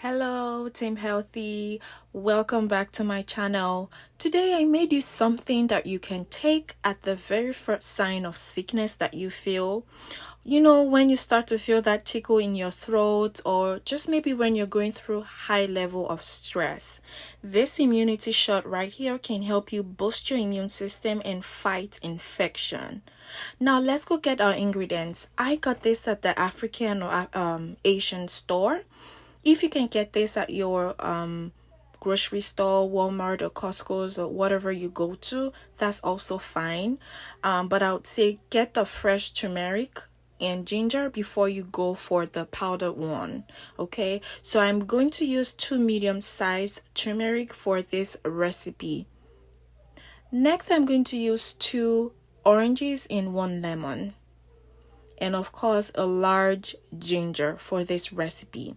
Hello, Team Healthy. Welcome back to my channel. Today I made you something that you can take at the very first sign of sickness that you feel. You know, when you start to feel that tickle in your throat, or just maybe when you're going through high level of stress. This immunity shot right here can help you boost your immune system and fight infection. Now let's go get our ingredients. I got this at the African or Asian store. If you can get this at your grocery store, Walmart or Costco's or whatever you go to, that's also fine. But I would say get the fresh turmeric and ginger before you go for the powdered one. Okay, so I'm going to use 2 medium-sized turmeric for this recipe. Next, I'm going to use 2 oranges and 1 lemon. And of course, a large ginger for this recipe.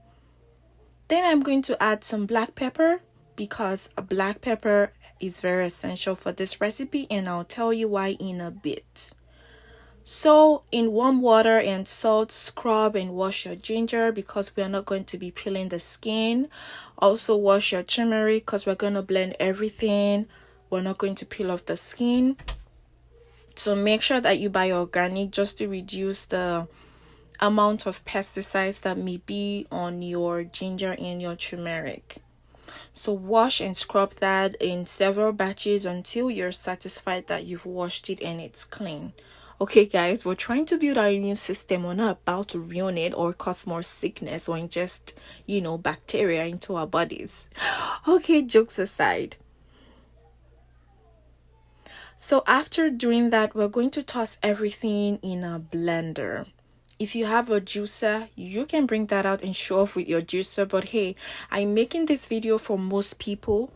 Then I'm going to add some black pepper because a black pepper is very essential for this recipe, and I'll tell you why in a bit. So in warm water and salt, scrub and wash your ginger because we are not going to be peeling the skin. Also wash your turmeric because we're going to blend everything. We're not going to peel off the skin. So make sure that you buy organic just to reduce the amount of pesticides that may be on your ginger and your turmeric. So wash and scrub that in several batches until you're satisfied that you've washed it and it's clean. Okay guys, we're trying to build our immune system. We're not about to ruin it or cause more sickness or ingest, bacteria into our bodies. Okay, jokes aside. So after doing that, we're going to toss everything in a blender. If you have a juicer, you can bring that out and show off with your juicer. But hey, I'm making this video for most people.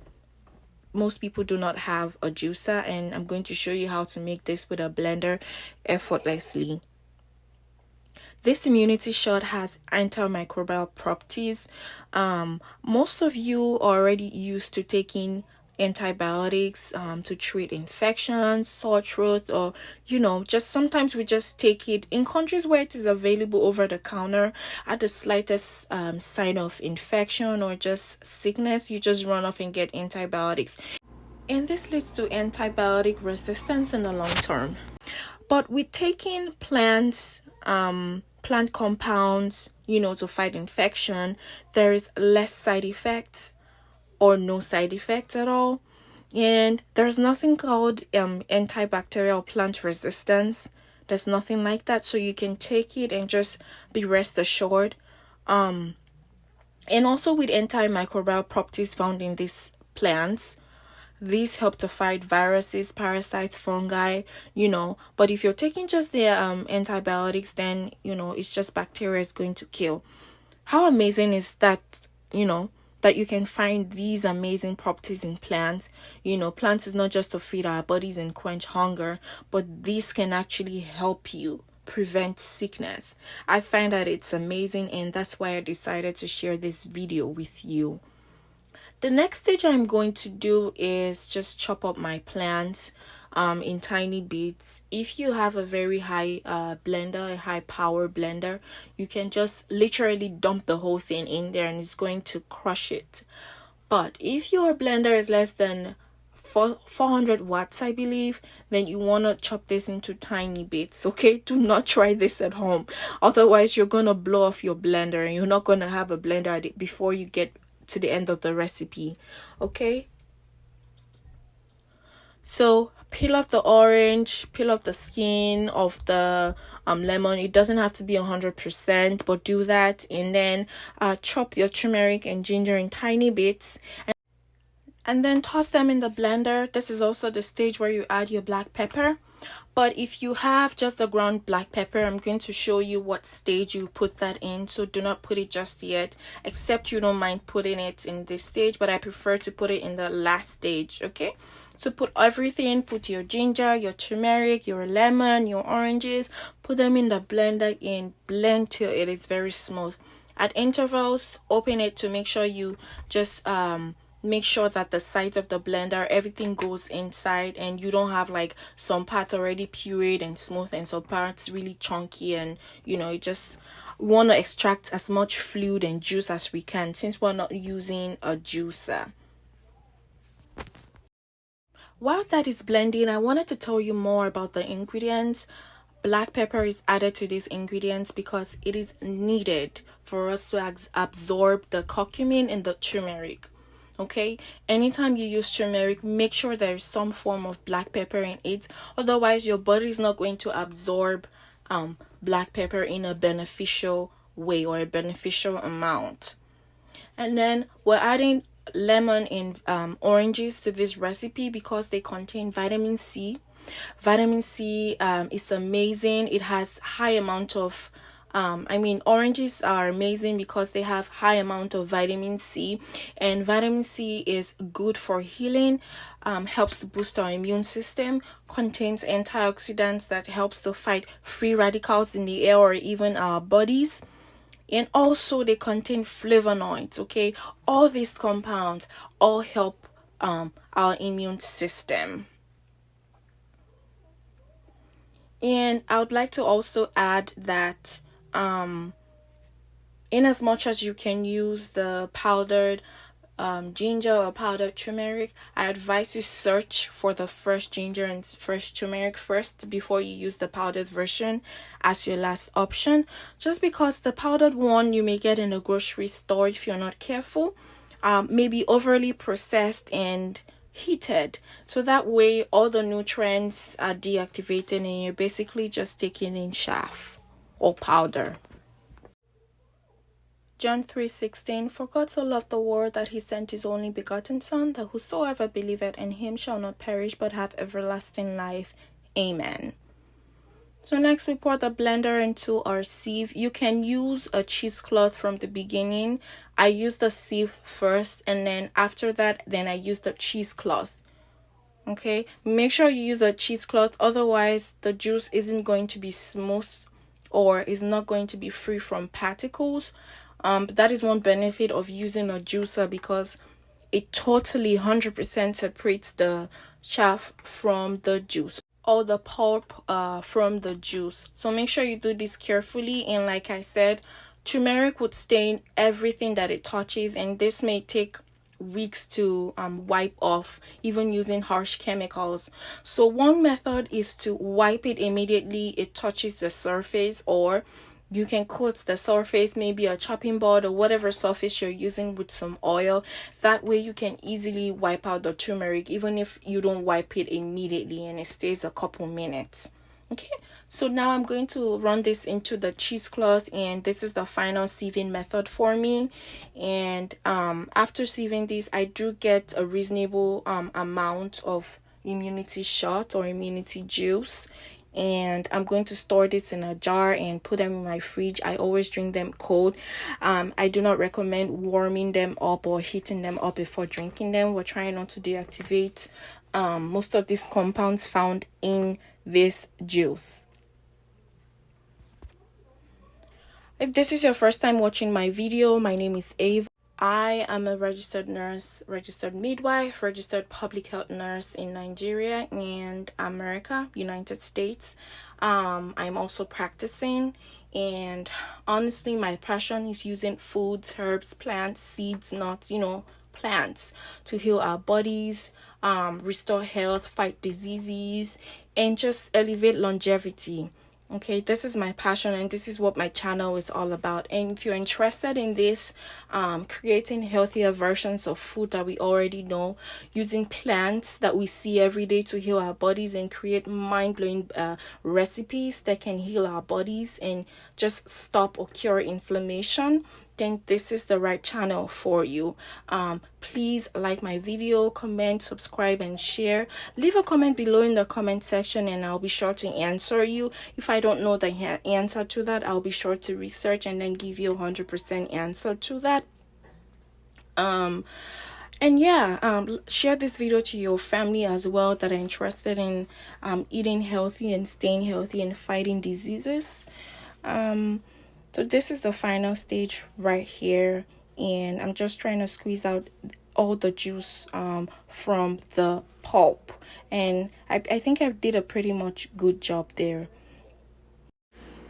Most people do not have a juicer, and I'm going to show you how to make this with a blender effortlessly. This immunity shot has antimicrobial properties. Most of you are already used to taking antibiotics to treat infections, sore throat, or just sometimes we just take it in countries where it is available over the counter. At the slightest sign of infection or just sickness, you just run off and get antibiotics, and this leads to antibiotic resistance in the long term. But with taking plant compounds to fight infection, there is less side effects or no side effects at all. And there's nothing called antibacterial plant resistance. There's nothing like that. So you can take it and just be rest assured. And also with antimicrobial properties found in these plants, these help to fight viruses, parasites, fungi, But if you're taking just the antibiotics, then, it's just bacteria is going to kill. How amazing is that, that you can find these amazing properties in plants. Plants is not just to feed our bodies and quench hunger, but these can actually help you prevent sickness. I find that it's amazing, and that's why I decided to share this video with you. The next stage I'm going to do is just chop up my plants in tiny bits. If you have a very high blender, a high power blender, you can just literally dump the whole thing in there and it's going to crush it. But if your blender is less than 400 watts, I believe, then you want to chop this into tiny bits. Okay, do not try this at home, otherwise you're going to blow off your blender and you're not going to have a blender before you get to the end of the recipe. Okay, so peel off the orange, peel off the skin of the lemon. It doesn't have to be 100%, but do that. And then chop your turmeric and ginger in tiny bits, and then toss them in the blender. This is also the stage where you add your black pepper. But if you have just the ground black pepper, I'm going to show you what stage you put that in. So do not put it just yet, except you don't mind putting it in this stage, but I prefer to put it in the last stage. Okay, so put everything, put your ginger, your turmeric, your lemon, your oranges, put them in the blender and blend till it is very smooth. At intervals, open it to make sure you just make sure that the sides of the blender, everything goes inside, and you don't have like some parts already pureed and smooth and some parts really chunky, and it just we want to extract as much fluid and juice as we can since we're not using a juicer. While that is blending, I wanted to tell you more about the ingredients. Black pepper is added to these ingredients because it is needed for us to absorb the curcumin in the turmeric. Okay, anytime you use turmeric, make sure there is some form of black pepper in it. Otherwise, your body is not going to absorb black pepper in a beneficial way or a beneficial amount. And then we're adding lemon and oranges to this recipe because they contain vitamin C. Vitamin C is amazing. It has high amount of oranges are amazing because they have high amount of vitamin C, and vitamin C is good for healing, helps to boost our immune system, contains antioxidants that helps to fight free radicals in the air or even our bodies. And also they contain flavonoids. Okay, all these compounds all help our immune system. And I would like to also add that in as much as you can use the powdered ginger or powdered turmeric, I advise you search for the fresh ginger and fresh turmeric first before you use the powdered version as your last option, just because the powdered one you may get in a grocery store, if you're not careful, may be overly processed and heated, so that way all the nutrients are deactivated and you're basically just taking in chaff or powder. John 3:16, for God so loved the world that he sent his only begotten Son, that whosoever believeth in him shall not perish but have everlasting life. Amen. So next we pour the blender into our sieve. You can use a cheesecloth from the beginning. I use the sieve first, and then after that, then I use the cheesecloth. Okay, make sure you use the cheesecloth, otherwise the juice isn't going to be smooth or is not going to be free from particles. But that is one benefit of using a juicer, because it totally 100% separates the chaff from the juice, or the pulp from the juice. So make sure you do this carefully. And like I said, turmeric would stain everything that it touches, and this may take weeks to wipe off, even using harsh chemicals. So one method is to wipe it immediately it touches the surface, or you can coat the surface, maybe a chopping board or whatever surface you're using, with some oil. That way you can easily wipe out the turmeric, even if you don't wipe it immediately and it stays a couple minutes. Okay, so now I'm going to run this into the cheesecloth, and this is the final sieving method for me. And after sieving this, I do get a reasonable amount of immunity shot or immunity juice, and I'm going to store this in a jar and put them in my fridge. I always drink them cold. I do not recommend warming them up or heating them up before drinking them. We're trying not to deactivate most of these compounds found in this juice. If this is your first time watching my video, my name is Ava. I am a registered nurse, registered midwife, registered public health nurse in Nigeria and America, United States. I'm also practicing, and honestly, my passion is using foods, herbs, plants, seeds, nuts, plants to heal our bodies, restore health, fight diseases, and just elevate longevity. Okay, this is my passion, and this is what my channel is all about. And if you're interested in this, creating healthier versions of food that we already know, using plants that we see every day to heal our bodies, and create mind-blowing recipes that can heal our bodies and just stop or cure inflammation, then this is the right channel for you. Please like my video, comment, subscribe, and share. Leave a comment below in the comment section, and I'll be sure to answer you. If I don't know the answer to that, I'll be sure to research and then give you 100% answer to that. And yeah, share this video to your family as well that are interested in eating healthy and staying healthy and fighting diseases. So this is the final stage right here, and I'm just trying to squeeze out all the juice from the pulp, and I think I did a pretty much good job there.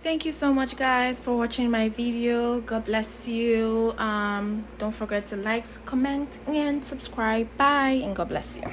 Thank you so much, guys, for watching my video. God bless you. Don't forget to like, comment, and subscribe. Bye, and God bless you.